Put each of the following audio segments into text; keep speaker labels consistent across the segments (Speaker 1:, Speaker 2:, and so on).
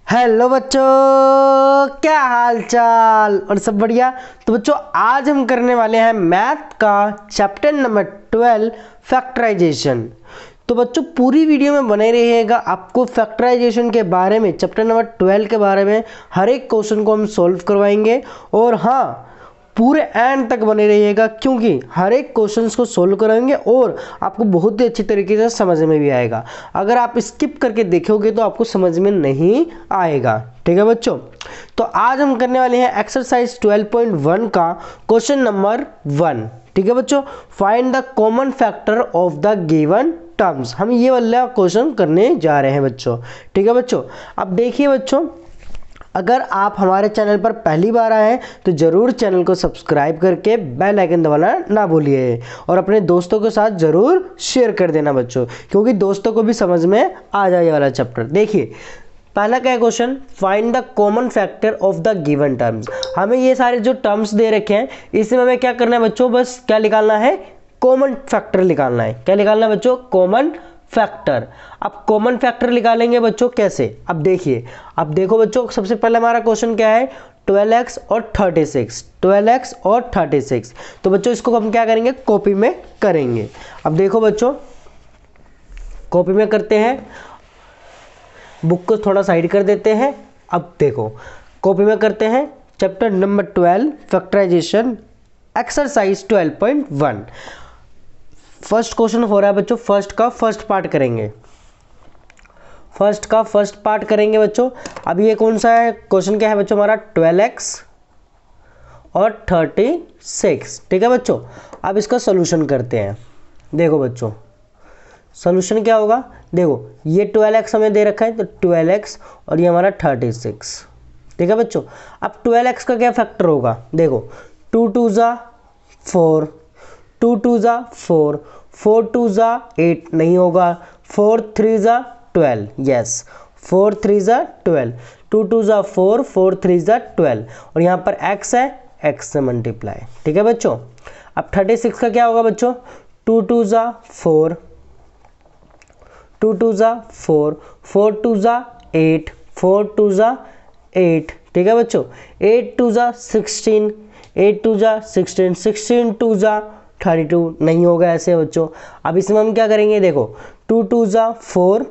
Speaker 1: Hello बच्चों, क्या हाल चाल और सब बढ़िया। तो बच्चों आज हम करने वाले हैं मैथ का चैप्टर नंबर 12 फैक्टराइजेशन। तो बच्चों पूरी वीडियो में बने रहिएगा, आपको फैक्टराइजेशन के बारे में चैप्टर नंबर 12 के बारे में हर एक क्वेश्चन को हम सॉल्व करवाएंगे। और हाँ, पूरे एंड तक बने रहिएगा क्योंकि हर एक क्वेश्चंस को सोल्व कराएंगे और आपको बहुत ही अच्छी तरीके से समझ में भी आएगा। अगर आप स्किप करके देखोगे तो आपको समझ में नहीं आएगा। ठीक है बच्चों, तो आज हम करने वाले हैं एक्सरसाइज 12.1 का क्वेश्चन नंबर 1। ठीक है बच्चों, find the common factor of the given terms. हम ये वाला क्वेश्चन करने जा रहे हैं बच्चों। ठीक है बच्चों, अब देखिए बच्चों, अगर आप हमारे चैनल पर पहली बार आए हैं तो ज़रूर चैनल को सब्सक्राइब करके बेल आइकन दबाना ना भूलिए और अपने दोस्तों के साथ ज़रूर शेयर कर देना बच्चों, क्योंकि दोस्तों को भी समझ में आ जाए ये वाला चैप्टर। देखिए पहला क्या है question, find the common factor of the given terms. हमें ये सारे जो टर्म्स दे रखे हैं इसमें हमें क्या करना है बच्चों, बस क्या निकालना है, कॉमन फैक्टर निकालना है। क्या निकालना है बच्चों, कॉमन फैक्टर। अब कॉमन फैक्टर निकालेंगे बच्चों कैसे, अब देखिए, अब देखो बच्चों, सबसे पहले हमारा क्वेश्चन क्या है, 12x और 36, 12x और 36। तो बच्चों इसको हम क्या करेंगे, कॉपी में करेंगे। अब देखो बच्चों, कॉपी में करते हैं, बुक को थोड़ा साइड कर देते हैं। अब देखो कॉपी में करते हैं chapter number 12 factorisation exercise 12.1। First question हो रहा है बच्चों, फर्स्ट का फर्स्ट पार्ट करेंगे, फर्स्ट का फर्स्ट पार्ट करेंगे बच्चों। अब ये कौन सा है क्वेश्चन, क्या है बच्चों हमारा, 12x और 36। ठीक है बच्चों, अब इसका सॉल्यूशन करते हैं। देखो बच्चों सॉल्यूशन क्या होगा, देखो ये 12x हमें दे रखा है तो 12x और ये हमारा 36। ठीक है बच्चों, अब 12x का क्या फैक्टर होगा, देखो 2 2 ज़ा 4, 2 2 ज़ा 4, 4 2 ज़ा 8 नहीं होगा, 4 3 ज़ा 12, यस 4 3 ज़ा 12, 2 2 ज़ा 4, 4 3 ज़ा 12 और यहाँ पर x है, x से मल्टीप्लाई। ठीक है बच्चों, अब 36 का क्या होगा बच्चों, 2 2 ज़ा 4, 2 2 ज़ा 4, 4 2 ज़ा 8, 4 2 ज़ा 8। ठीक है बच्चों, 8 2 ज़ा 16, 8 2 ज़ा 16, 16 2 ज़ा 32 नहीं होगा ऐसे बच्चों। अब इसमें हम क्या करेंगे, देखो 2 2 ज़ा 4,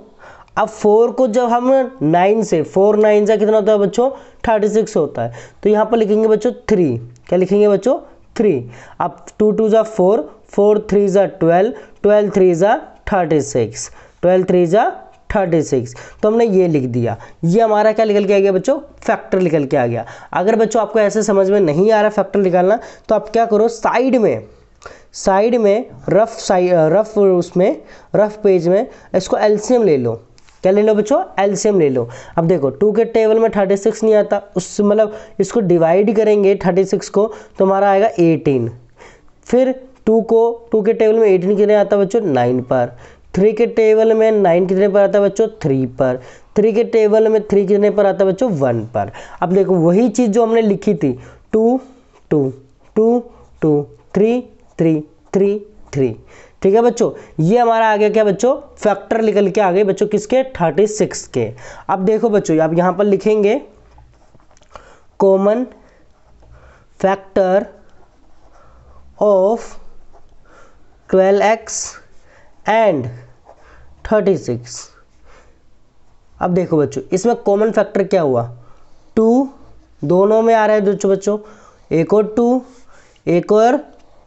Speaker 1: अब 4 को जब हम 9 से 4 9 ज़ा कितना होता है बच्चों, 36 होता है। तो यहाँ पर लिखेंगे बच्चों 3, क्या लिखेंगे बच्चों 3। अब 2 2 ज़ा 4, 4 3 ज़ा 12, 12 3 ज़ा 36, 12 3 ज़ा 36। तो हमने ये लिख दिया, ये हमारा क्या निकल के आ गया बच्चों, फैक्टर निकल के आ गया। अगर बच्चों आपको ऐसे समझ में नहीं आ रहा फैक्टर निकालना तो आप क्या करो, साइड में रफ उसमें रफ पेज में इसको एलसीएम ले लो। क्या ले लो बच्चों, एलसीएम ले लो। अब देखो 2 के टेबल में 36 नहीं आता, उससे मतलब इसको डिवाइड करेंगे 36 को तो हमारा आएगा 18। फिर 2 के टेबल में 18 कितने आता बच्चों, 9 पर। 3 के टेबल में 9 कितने पर आता है बच्चों, 3 पर। 3 के टेबल में 3 कितने पर आता है बच्चों, 1 पर। अब देखो वही चीज़ जो हमने लिखी थी, 2 2 2 2 3 3 3 3। ठीक है बच्चों, ये हमारा आ गया क्या बच्चों, फैक्टर निकल के आ गए बच्चों किसके, 36 के। अब देखो बच्चों आप यहाँ पर लिखेंगे common factor of 12x and 36। अब देखो बच्चों इसमें कॉमन फैक्टर क्या हुआ, 2 दोनों में आ रहा है बच्चों, एक और 2 एक और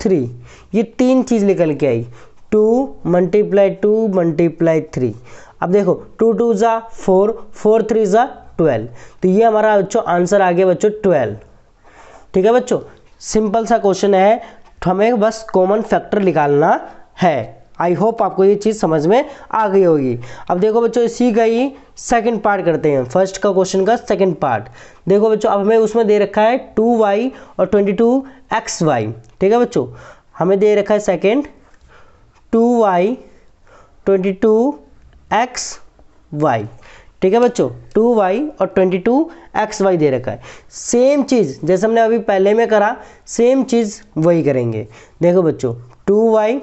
Speaker 1: 3, ये 3 चीज़ निकल के आई, 2 मल्टीप्लाई 2 मल्टीप्लाई 3। अब देखो 2 2 ज़ा 4, 4 3 ज़ा 12। तो ये हमारा बच्चों आंसर आ गया बच्चों 12। ठीक है बच्चों, सिंपल सा क्वेश्चन है, हमें बस कॉमन फैक्टर निकालना है। आई होप आपको ये चीज़ समझ में आ गई होगी। अब देखो बच्चों इसी का ही सेकंड पार्ट करते हैं, फर्स्ट का क्वेश्चन का सेकंड पार्ट। देखो बच्चों अब हमें उसमें दे रखा है 2y और 22xy। ठीक है बच्चों, हमें दे रखा है सेकंड 2y 22xy। ठीक है बच्चों, 2y और 22xy दे रखा है। सेम चीज़ जैसे हमने अभी पहले में करा, सेम चीज़ वही करेंगे। देखो बच्चों 2y,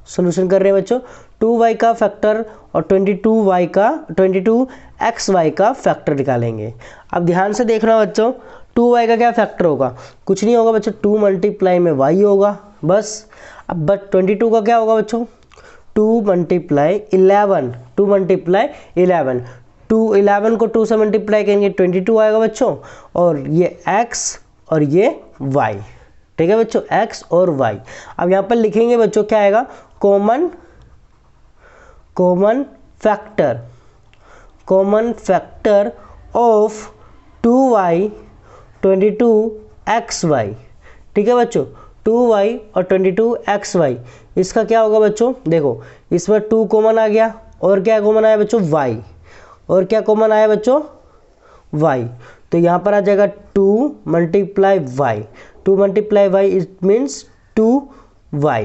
Speaker 1: सॉल्यूशन कर रहे हैं बच्चों, 2y का फैक्टर और 22xy का फैक्टर निकालेंगे। अब ध्यान से देखना बच्चों, 2y का क्या फैक्टर होगा, कुछ नहीं होगा बच्चों, 2 मल्टीप्लाई में y होगा बस। अब बट 22 का क्या होगा बच्चों, 2 मल्टीप्लाई 11, 2 मल्टीप्लाई 11, 11 को 2 से मल्टीप्लाई करेंगे 22 आएगा बच्चों, और ये x और ये y, ठीक है बच्चों, x और y। अब यहाँ पर लिखेंगे बच्चों क्या आएगा, common factor of 2y 22xy, ठीक है बच्चों, 2y और 22xy, इसका क्या होगा बच्चों, देखो इसमें 2 कॉमन आ गया, और क्या कॉमन आया बच्चों, y, और क्या कॉमन आया बच्चों, y, तो यहाँ पर आ जाएगा 2 multiply y, 2 multiply y it means 2y,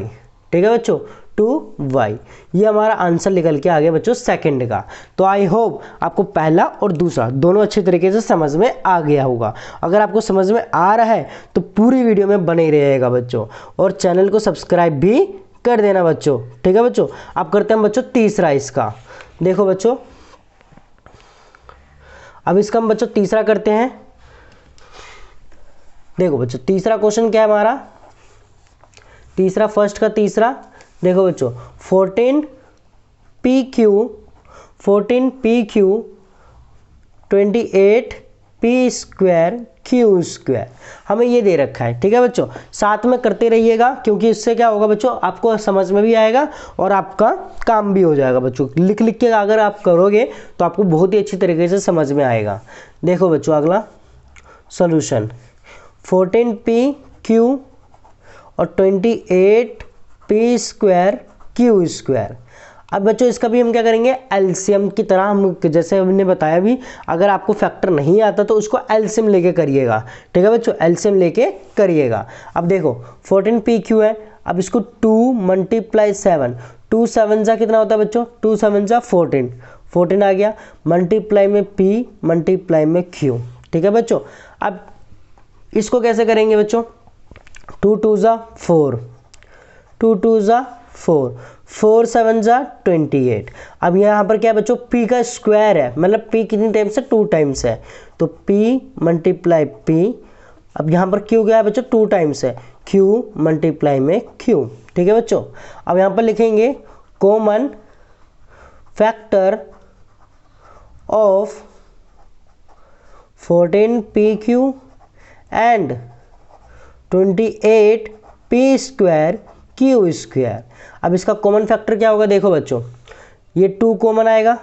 Speaker 1: ठीक है बच्चों, 2y। ये हमारा आंसर निकल के आ गया बच्चों सेकंड का। तो आई होप आपको पहला और दूसरा दोनों अच्छे तरीके से समझ में आ गया होगा। अगर आपको समझ में आ रहा है तो पूरी वीडियो में बने रहिएगा बच्चों, और चैनल को सब्सक्राइब भी कर देना बच्चों, ठीक है बच्चों। अब करते हैं बच्चों तीसरा इसका, देखो बच्चों, अब इसका हम बच्चों तीसरा करते हैं। देखो बच्चों तीसरा क्वेश्चन क्या है हमारा, तीसरा फर्स्ट का तीसरा, देखो बच्चों 14pq 28p square q square हमें ये दे रखा है, ठीक है बच्चों। साथ में करते रहिएगा क्योंकि इससे क्या होगा बच्चों, आपको समझ में भी आएगा और आपका काम भी हो जाएगा बच्चों। लिख लिख के अगर आप करोगे तो आपको बहुत ही अच्छी तरीके से समझ में आएगा। देखो बच्चों अगला सॉल्यूशन, 14pq और 28p स्क्वायर q स्क्वायर। अब बच्चों इसका भी हम क्या करेंगे, एलसीएम की तरह, हम जैसे हमने बताया भी, अगर आपको फैक्टर नहीं आता तो उसको एलसीएम लेके करिएगा, ठीक है बच्चों, एलसीएम लेके करिएगा। अब देखो 14pq है, अब इसको 2 मल्टीप्लाई 7, 2 7 जा कितना होता है बच्चों, 2 7 जा 14, 14 आ गया, मल्टीप्लाई में p मल्टीप्लाई में q, ठीक है बच्चों। अब इसको कैसे करेंगे बच्चों, 2 2 जा 4, 2 2 जा 4, 4 7 जा 28। अब यहाँ पर क्या है बच्चों, p का स्क्वायर है, मतलब p कितनी टाइम्स है, 2 टाइम्स है, तो p मल्टीप्लाई p। अब यहाँ पर q क्या है बच्चों, 2 टाइम्स है, q मल्टीप्लाई में q, ठीक है बच्चों। अब यहाँ पर लिखेंगे common factor of 14pq and 28p square q square. अब इसका कॉमन फैक्टर क्या होगा, देखो बच्चों ये 2 कॉमन आएगा,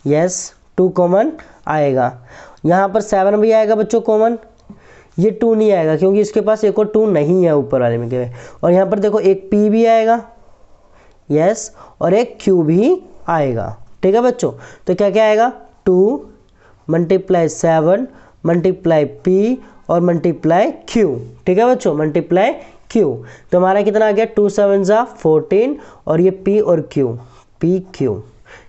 Speaker 1: यस 2 कॉमन आएगा, यहाँ पर 7 भी आएगा बच्चों कॉमन, ये 2 नहीं आएगा क्योंकि इसके पास एक और 2 नहीं है ऊपर वाले में के, और यहाँ पर देखो एक p भी आएगा, यस, और एक q भी आएगा, ठीक है बच्चों। तो क्या क्या आएगा, 2 मल्टीप्लाई 7 मल्टीप्लाई p और मल्टीप्लाई q, ठीक है बच्चों, मल्टीप्लाई q। तो हमारा कितना आ गया, 2 7 जा 14 और ये p और q, p q,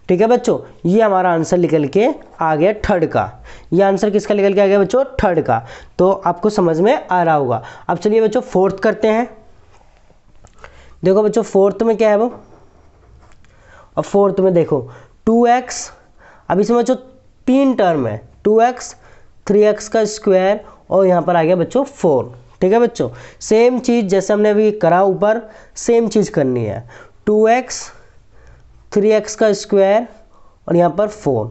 Speaker 1: ठीक है बच्चों। ये हमारा आंसर निकल के आ गया थर्ड का। ये आंसर किसका निकल के आ गया बच्चों, थर्ड का। तो आपको समझ में आ रहा होगा। अब चलिए बच्चों फोर्थ करते हैं। देखो बच्चों फोर्थ में क्या है वो, और फोर्थ में देखो 2x, अब इसमें बच्चों 3 टर्म है, 2x 3x का स्क्वायर और यहाँ पर आ गया बच्चों 4, ठीक है बच्चों। सेम चीज़ जैसे हमने अभी करा ऊपर, सेम चीज़ करनी है, 2x 3x का स्क्वायर और यहाँ पर 4।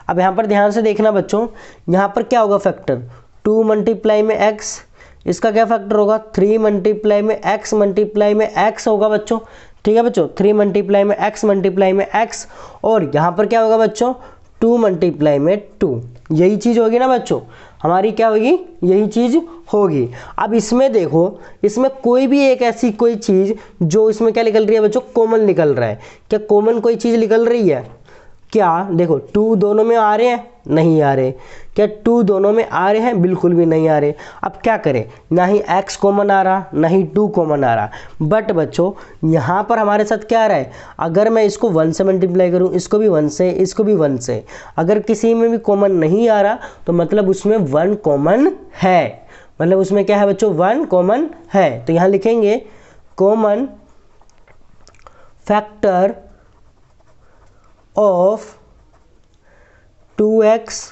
Speaker 1: अब यहाँ पर ध्यान से देखना बच्चों, यहाँ पर क्या होगा फैक्टर, 2 मल्टीप्लाई में x, इसका क्या फैक्टर होगा, 3 मल्टीप्लाई में x मल्टीप्लाई में x होगा बच्चों, ठीक है बच्चों, 3 मल्टीप्लाई में x मल्टीप्लाई में x, और यहाँ पर क्या होगा बच्चों, 2 मल्टीप्लाई में 2। यही चीज़ होगी ना बच्चों, हमारी क्या होगी, यही चीज़ होगी। अब इसमें देखो, इसमें कोई भी एक ऐसी कोई चीज़ जो इसमें क्या निकल रही है बच्चों, कॉमन निकल रहा है। क्या कॉमन कोई चीज़ निकल रही है क्या, देखो 2 दोनों में आ रहे हैं, नहीं आ रहे। क्या 2 दोनों में आ रहे हैं, बिल्कुल भी नहीं आ रहे। अब क्या करें, ना ही x कॉमन आ रहा, ना ही 2 कॉमन आ रहा। बट बच्चों यहाँ पर हमारे साथ क्या आ रहा है, अगर मैं इसको 1 से मल्टीप्लाई करूँ, इसको भी 1 से, इसको भी 1 से, अगर किसी में भी कॉमन नहीं आ रहा तो मतलब उसमें 1 कॉमन है, मतलब उसमें क्या है बच्चों, 1 कॉमन है। तो यहाँ लिखेंगे common factor of 2x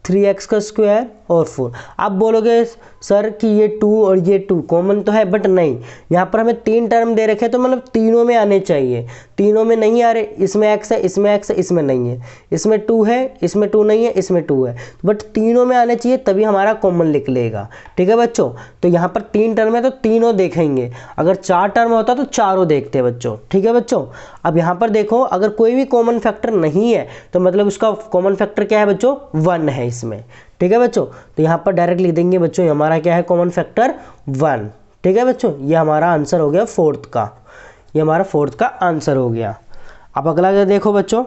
Speaker 1: 3x का स्क्वायर और 4। आप बोलोगे सर कि ये 2 और ये 2 कॉमन तो है, बट नहीं, यहाँ पर हमें 3 टर्म दे रखे हैं तो मतलब तीनों में आने चाहिए। तीनों में नहीं आ रहे, इसमें x है, इसमें x है, इसमें नहीं है, इसमें 2 है, इसमें 2 नहीं है, इसमें 2 है, बट तीनों में आने चाहिए तभी हमारा कॉमन निकलेगा। ठीक है बच्चों, तो यहाँ पर 3 टर्म है तो तीनों देखेंगे, अगर 4 टर्म होता तो चारों देखते बच्चों। ठीक है बच्चों, अब यहाँ पर देखो अगर कोई भी कॉमन फैक्टर नहीं है तो मतलब उसका कॉमन फैक्टर क्या है बच्चों, 1 है इसमें। ठीक है बच्चों, तो यहाँ पर डायरेक्ट लिख देंगे बच्चों हमारा क्या है कॉमन फैक्टर 1। ठीक है बच्चों, ये हमारा आंसर हो गया 4th का, ये हमारा 4th का आंसर हो गया। अब अगला देखो बच्चों,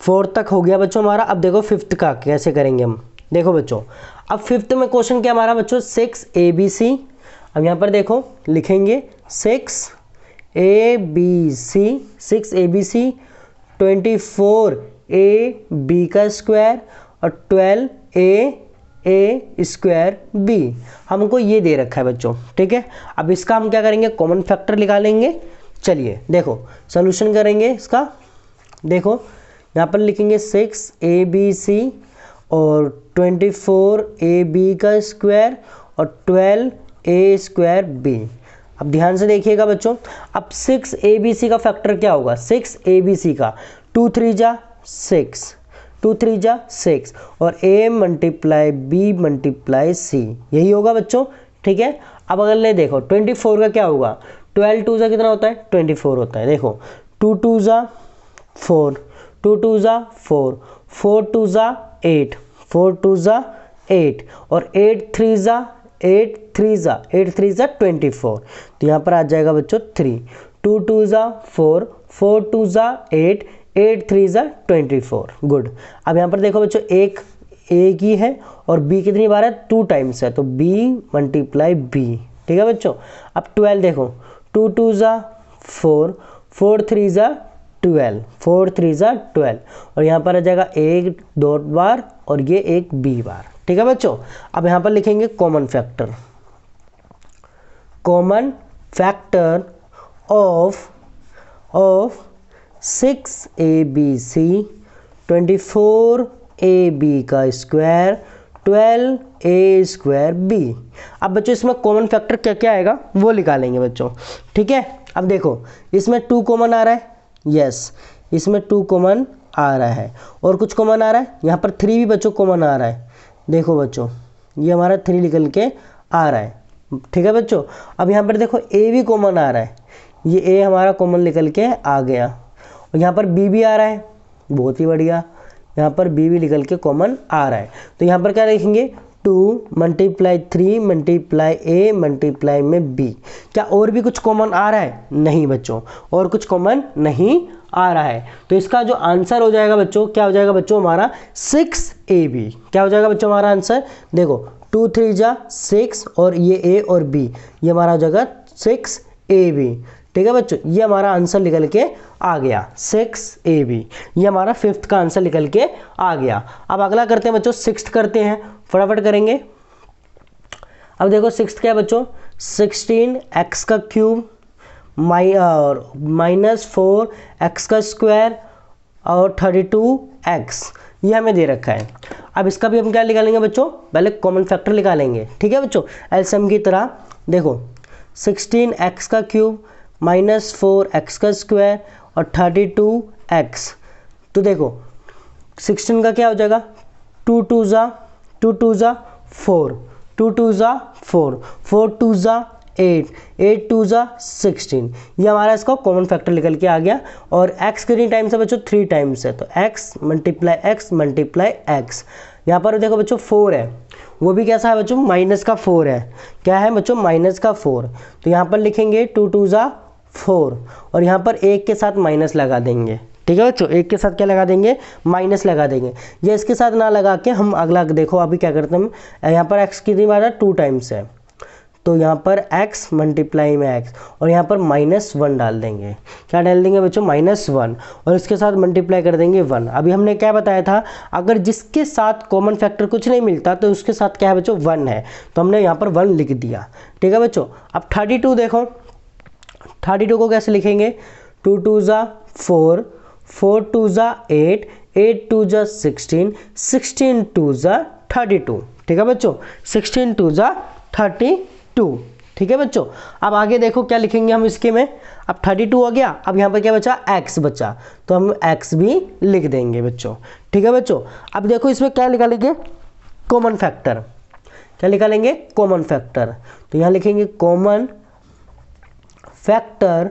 Speaker 1: फोर्थ तक हो गया बच्चों हमारा। अब देखो 5th का कैसे करेंगे हम। देखो बच्चों, अब 5th में क्वेश्चन क्या हमारा बच्चों, 6ABC। अब यहाँ पर देखो लिखेंगे 6ABC 24AB का स्क्वायर और 12A स्क्वायर B। हमको ये दे रखा है बच्चों। ठीक है, अब इसका हम क्या करेंगे, कॉमन फैक्टर निकालेंगे। चलिए देखो सॉल्यूशन करेंगे इसका। देखो यहाँ पर लिखेंगे 6ABC और 24AB का स्क्वायर और 12A स्क्वायर B। अब ध्यान से देखिएगा बच्चों, अब 6ABC का फैक्टर क्या होगा, 6ABC का 2 3 जा 6, 2 3 जा 6 और A multiply B multiply C, यही होगा बच्चों। ठीक है, अब अगर ले देखो 24 का क्या होगा, 12 2 जा कितना होता है, 24 होता है। देखो 2 2 जा 4, 2 2 जा 4, 4 2 जा 8, 4 2 जा 8 और 8 3 जा 24। तो यहाँ पर आ जाएगा बच्चों 3, 2 2 जा 4, 4 2 जा 8, 8 3 जा 24। गुड। अब यहाँ पर देखो बच्चों एक ही है और B कितनी बार है, 2 टाइम्स है, तो B मल्टीप्लाई B। ठीक है बच्चों, अब 12 देखो 2 2 जा 4, 4 3 जा 12, 4 3 जा 12 और यहाँ पर आ जाएगा एक डॉट बार और ये एक B बार। ठीक है बच्चों, अब यहाँ पर लिखेंगे common factor, common factor of 6ABC 24AB का स्क्वायर 12A स्क्वायर B। अब बच्चों इसमें कॉमन फैक्टर क्या क्या आएगा वो निकालेंगे बच्चों। ठीक है, अब देखो इसमें 2 कॉमन आ रहा है, यस इसमें 2 कॉमन आ रहा है और कुछ कॉमन आ रहा है, यहाँ पर 3 भी बच्चों कॉमन आ रहा है। देखो बच्चों ये हमारा 3 निकल के आ रहा है। ठीक है बच्चों, अब यहाँ पर देखो A भी कॉमन आ रहा है, ये A हमारा कॉमन निकल के आ गया और यहाँ पर B भी आ रहा है, बहुत ही बढ़िया, यहाँ पर B भी निकल के कॉमन आ रहा है। तो यहाँ पर क्या लिखेंगे, 2 मल्टीप्लाई 3 मल्टीप्लाई A मल्टीप्लाई में B। क्या और भी कुछ कॉमन आ रहा है, नहीं बच्चों और कुछ कॉमन नहीं आ रहा है। तो इसका जो आंसर हो जाएगा बच्चों, क्या हो जाएगा बच्चों हमारा 6AB। क्या हो जाएगा बच्चों हमारा आंसर, देखो 2 3 जा 6 और ये A और B, ये हमारा हो जाएगा 6AB। ठीक है बच्चों, ये हमारा आंसर निकल के आ गया 6AB, ये हमारा 5th का आंसर निकल के आ गया। अब अगला करते हैं बच्चों 6th करते हैं, फटाफट करेंगे। अब देखो 6th क्या है बच्चों, 16x का क्यूब -4x का स्क्वायर और 32x, ये हमें दे रखा है। अब इसका भी हम क्या निकालेंगे बच्चों, पहले कॉमन फैक्टर निकालेंगे। ठीक है बच्चों, एलसीएम की तरह। देखो 16x का क्यूब -4x का स्क्वायर और 32x, तो देखो 16 का क्या हो जाएगा, 2 2 जा 4, 2 2 जा 4, 4 2 जा 8, 8 2 जा 16, ये हमारा इसका कॉमन फैक्टर निकल के आ गया। और x कितनी टाइम्स है बच्चों, 3 टाइम्स है, तो x मल्टीप्लाई x। यहाँ पर देखो बच्चों 4 है, वो भी कैसा है बच्चों, माइनस का 4 है। क्या है बच्चों, माइनस का 4। तो यहाँ पर लिखेंगे 2 2 जा 4 और यहाँ पर 1 के साथ माइनस लगा देंगे। ठीक है बच्चों, 1 के साथ क्या लगा देंगे, माइनस लगा देंगे। ये इसके साथ ना लगा के हम अगला देखो अभी क्या करते हैं हम, यहाँ पर x कितनी बार है, 2 टाइम्स है, तो यहाँ पर x मल्टीप्लाई में x और यहाँ पर -1 डाल देंगे। क्या डाल देंगे बच्चों? -1 और इसके साथ मल्टीप्लाई कर देंगे 1। अभी हमने क्या बताया था, अगर जिसके साथ कॉमन फैक्टर कुछ नहीं मिलता तो उसके साथ क्या है बच्चों? 1 है, तो हमने यहाँ पर 1 लिख दिया। ठीक है बच्चों। अब 32 देखो, 32 को कैसे लिखेंगे? 2 2 ज़ा 4, 4 2 ज़ा 8, 8 2 ज़ा 16, 16 2 ज़ा 32। ठीक है बच्चों, 16 2 ज़ा 32। ठीक है बच्चों। अब आगे देखो क्या लिखेंगे हम इसके में। अब 32 हो गया, अब यहाँ पर क्या बचा? x बचा, तो हम x भी लिख देंगे बच्चों। ठीक है बच्चों। अब देखो इसमें क्या निकालेंगे? Common factor. क्या निकालेंगे? Common factor. तो यहाँ लिखेंगे कॉमन फैक्टर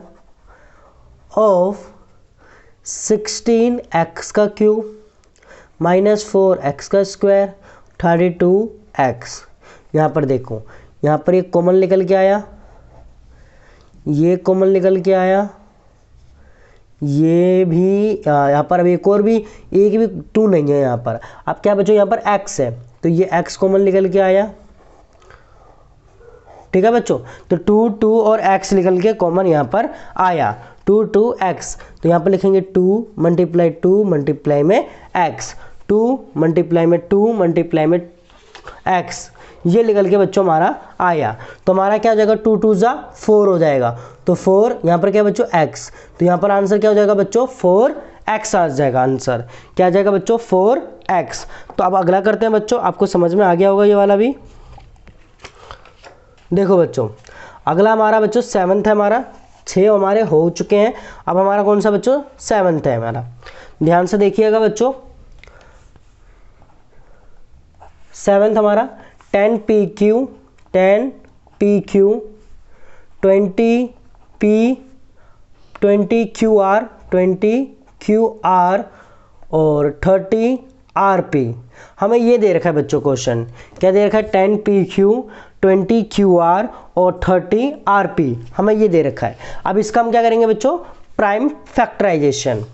Speaker 1: ऑफ 16x का क्यूब -4x का स्क्वायर 32x। यहाँ पर देखो, यहाँ पर एक कॉमन निकल के आया, ये कॉमन निकल के आया, ये भी यहाँ पर अब एक और भी, एक भी 2 नहीं है यहाँ पर। अब क्या बच्चों? यहाँ पर x है, तो ये x कॉमन निकल के आया। ठीक है बच्चों। तो 2 2 और x निकल के कॉमन यहाँ पर आया, 2 2x। तो यहाँ पर लिखेंगे 2 मल्टीप्लाई 2 मल्टीप्लाई में x, 2 मल्टीप्लाई में 2 मल्टीप्लाई में x, ये निकल के बच्चों हमारा आया। तो हमारा क्या हो जाएगा? 2 2 ज़ा 4 हो जाएगा, तो 4 यहाँ पर क्या बच्चों? x। तो यहाँ पर आंसर क्या हो जाएगा बच्चों? 4x आ जाएगा आंसर। क्या आ जाएगा बच्चों? 4x। तो अब अगला करते हैं बच्चों, आपको समझ में आ गया होगा ये वाला भी। देखो बच्चों, अगला हमारा बच्चों 7th है हमारा। 6 हमारे हो चुके हैं, अब हमारा कौन सा बच्चों? 7th है हमारा। ध्यान से देखिएगा बच्चों, 7th हमारा 10pq 10pq 20p 20qr 20qr और 30rp। हमें ये दे रखा है बच्चों क्वेश्चन। क्या दे रखा है? 10pq 20qr और 30rp हमें ये दे रखा है। अब इसका हम क्या करेंगे बच्चों? Prime factorisation.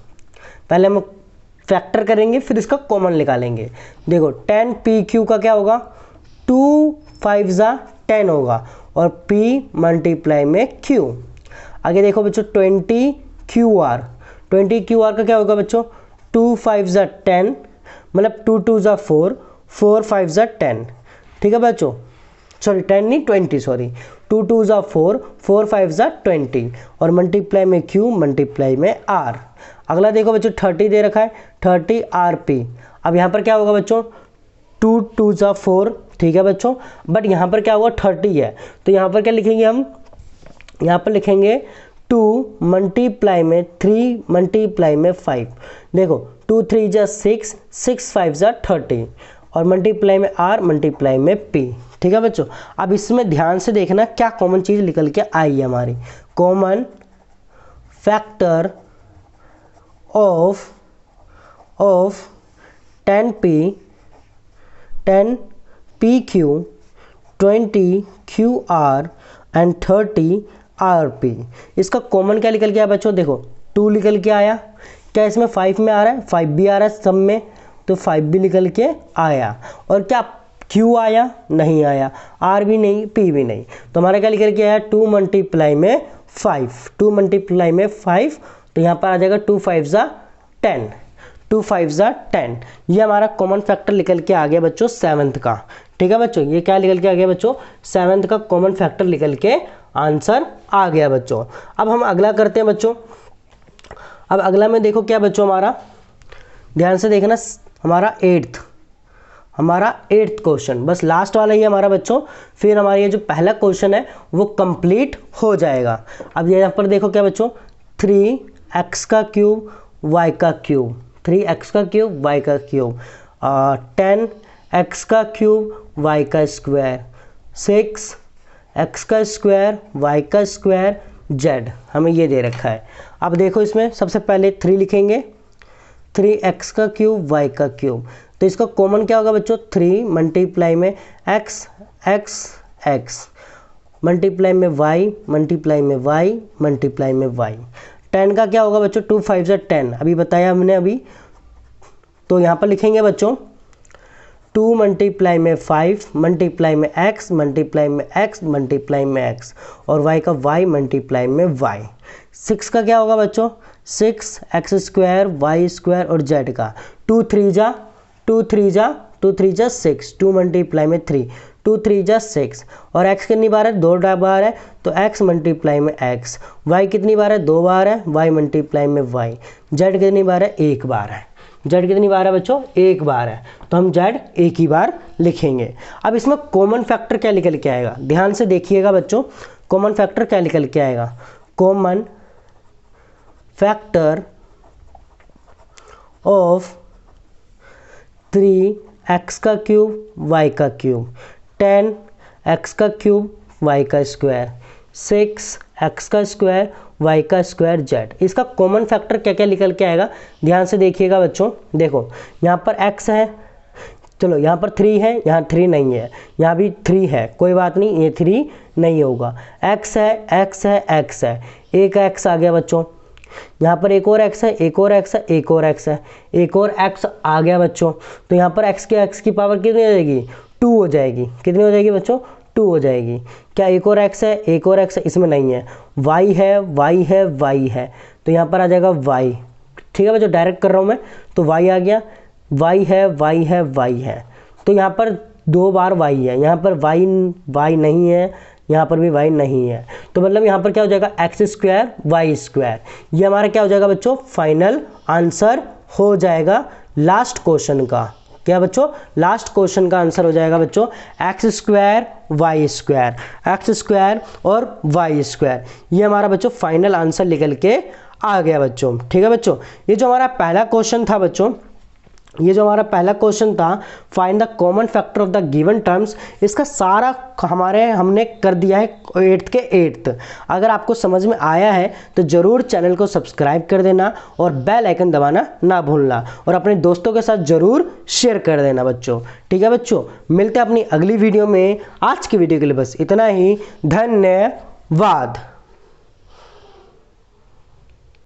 Speaker 1: पहले हम फैक्टर करेंगे, फिर इसका कॉमन निकालेंगे। देखो 10pq का क्या होगा? 2 5 ज़ा 10 होगा और p मल्टीप्लाई में q। आगे देखो बच्चों 20qr, 20qr का क्या होगा बच्चों? 2 5 ज़ा 10, मतलब 2 2 ज़ा 4, 4 5 ज़ा 10। ठीक है बच्चों, सॉरी 10 नहीं 20, सॉरी 2 2 ज़ा 4, 4 5 ज़ा 20 और मल्टीप्लाई में q मल्टीप्लाई में r। अगला देखो बच्चों 30 दे रखा है, 30rp। अब यहाँ पर क्या होगा बच्चों? 2 2 ज़ा 4। ठीक है बच्चों, बट यहाँ पर क्या होगा? 30 है, तो यहाँ पर क्या लिखेंगे हम? यहाँ पर लिखेंगे 2 मल्टीप्लाई में 3 मल्टीप्लाई में 5। देखो 2 3 ज़ा 6, 6 5 ज़ा 30 और मल्टीप्लाई में r मल्टीप्लाई में p। ठीक है बच्चों। अब इसमें ध्यान से देखना क्या कॉमन चीज़ निकल के आई है हमारी। Common factor of 10pq 20qr and 30rp। इसका कॉमन क्या निकल के आया बच्चों? देखो 2 निकल के आया, क्या इसमें 5 में आ रहा है? 5 भी आ रहा है सब में, तो 5 भी निकल के आया। और क्या q आया? नहीं आया, r भी नहीं, p भी नहीं। तो हमारा क्या निकल के आया? 2 मल्टीप्लाई में 5, 2 मल्टीप्लाई में 5। तो यहाँ पर आ जाएगा 2 5 ज़ा 10, 2 5 ज़ा 10। ये हमारा कॉमन फैक्टर निकल के आ गया बच्चों 7th का। ठीक है बच्चों, ये क्या निकल के आ गया बच्चों? 7th का कॉमन फैक्टर निकल के आंसर आ गया बच्चों। अब हम अगला करते हैं बच्चों। अब अगला में देखो क्या बच्चों हमारा, ध्यान से देखना, हमारा 8th क्वेश्चन, बस लास्ट वाला ही हमारा बच्चों। फिर हमारा ये जो पहला क्वेश्चन है वो कंप्लीट हो जाएगा। अब यहाँ पर देखो क्या बच्चों? 3x का क्यूब y का क्यूब, 3x का क्यूब y का क्यूब, 10x का क्यूब y का स्क्वायर, 6x का स्क्वायर y का स्क्वायर z, हमें ये दे रखा है। अब देखो इसमें सबसे पहले 3 लिखेंगे, 3x का क्यूब y का क्यूब। तो इसका कॉमन क्या होगा बच्चों? 3 मल्टीप्लाई में x x x मल्टीप्लाई में y मल्टीप्लाई में y मल्टीप्लाई में y। 10 का क्या होगा बच्चों? 2 5 ज़ा 10, अभी बताया हमने अभी। तो यहाँ पर लिखेंगे बच्चों 2 मल्टीप्लाई में 5 मल्टीप्लाई में x मल्टीप्लाई में x मल्टीप्लाई में x और y का y मल्टीप्लाई में y। 6 का क्या होगा बच्चों, 6 x स्क्वायर y स्क्वायर और z का 2 3 जा 6, 2 मल्टीप्लाई में 3, 2 3 जा 6 और x कितनी बार है, 2 बार है तो x मल्टीप्लाई में x, y कितनी बार है, 2 बार है, y मल्टीप्लाई में y, z कितनी बार है, 1 बार है। z कितनी बार है बच्चों, 1 बार है, तो हम z एक ही बार लिखेंगे। अब इसमें कॉमन फैक्टर क्या निकल के आएगा, ध्यान से देखिएगा बच्चों, कॉमन फैक्टर क्या निकल के आएगा, कॉमन फैक्टर ऑफ 3x का क्यूब y का क्यूब, 10x का क्यूब y का स्क्वायर, 6x का स्क्वायर y का स्क्वायर z। इसका कॉमन फैक्टर क्या क्या निकल के आएगा, ध्यान से देखिएगा बच्चों। देखो यहाँ पर x है, चलो यहाँ पर 3 है, यहाँ 3 नहीं है, यहाँ भी 3 है, कोई बात नहीं, ये 3 नहीं होगा। x है, x है, x है, एक x आ गया बच्चों, यहाँ पर एक और x है, एक और x है, एक और x है, एक और x आ गया बच्चों। तो यहाँ पर x की पावर कितनी हो जाएगी, 2 हो जाएगी। कितनी हो जाएगी बच्चों, 2 हो जाएगी। क्या एक और x है, एक और x है, इसमें नहीं है, y है, y है, y है, तो यहाँ पर आ जाएगा y। ठीक है बच्चों, डायरेक्ट कर रहा हूँ मैं, तो y आ गया, y है, y है, y है, तो यहाँ पर 2 बार y है, यहाँ पर y नहीं है, यहाँ पर भी y नहीं है, तो मतलब यहाँ पर क्या हो जाएगा, x स्क्वायर y स्क्वायर। ये हमारा क्या हो जाएगा बच्चों, फाइनल आंसर हो जाएगा लास्ट क्वेश्चन का। क्या बच्चों, लास्ट क्वेश्चन का आंसर हो जाएगा बच्चों x square y square, x square और y स्क्वायर। ये हमारा बच्चों फाइनल आंसर निकल के आ गया बच्चों। ठीक है बच्चों, ये जो हमारा पहला क्वेश्चन था बच्चों, ये जो हमारा पहला क्वेश्चन था, find the common factor of the given terms, इसका सारा हमने कर दिया है 8th के 8th। अगर आपको समझ में आया है तो ज़रूर चैनल को सब्सक्राइब कर देना और बेल आइकन दबाना ना भूलना और अपने दोस्तों के साथ ज़रूर शेयर कर देना बच्चों। ठीक है बच्चों, मिलते हैं अपनी अगली वीडियो में। आज की वीडियो के लिए बस इतना ही, धन्यवाद।